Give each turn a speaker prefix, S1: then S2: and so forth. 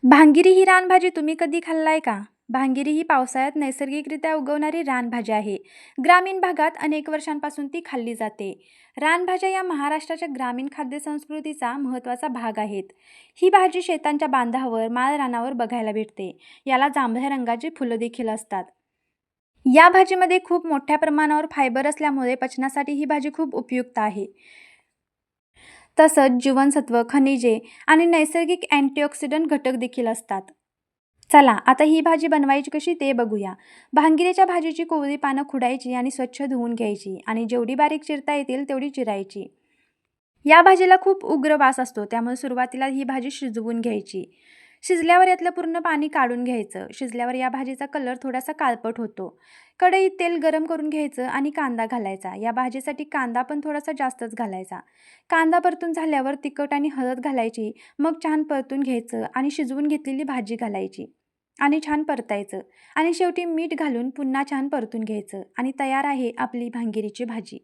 S1: भांगिरी ही रानभाजी तुम्ही कधी खाल्लाय का? भांगिरी ही पावसाळ्यात नैसर्गिकरित्या उगवणारी रानभाजी आहे. ग्रामीण भागात अनेक वर्षांपासून ती खाल्ली जाते. रानभाज्या या महाराष्ट्राच्या ग्रामीण खाद्यसंस्कृतीचा महत्त्वाचा भाग आहेत. ही भाजी शेतांच्या बांधावर, माळरानावर बघायला भेटते. याला जांभळ्या रंगाची फुलं देखील असतात. या भाजीमध्ये खूप मोठ्या प्रमाणावर फायबर असल्यामुळे पचनासाठी ही भाजी खूप उपयुक्त आहे. तसंच जीवनसत्व, खनिजे आणि नैसर्गिक अँटीऑक्सिडंट घटक देखील असतात. चला आता ही भाजी बनवायची कशी ते बघूया. भांगिरीच्या भाजीची कोवळी पानं खुडायची आणि स्वच्छ धुवून घ्यायची आणि जेवढी बारीक चिरता येतील तेवढी चिरायची. या भाजीला खूप उग्र वास असतो, त्यामुळे सुरुवातीला ही भाजी शिजवून घ्यायची. शिजल्यावर यातलं पूर्ण पाणी काढून घ्यायचं. शिजल्यावर या भाजीचा कलर थोडासा काळपट होतो. कढईत तेल गरम करून घ्यायचं आणि कांदा घालायचा. या भाजीसाठी कांदा पण थोडासा जास्तच घालायचा. कांदा परतून झाल्यावर तिखट आणि हळद घालायची. मग छान परतून घ्यायचं आणि शिजवून घेतलेली भाजी घालायची आणि छान परतायचं आणि शेवटी मीठ घालून पुन्हा छान परतून घ्यायचं आणि तयार आहे आपली भांगिरीची भाजी.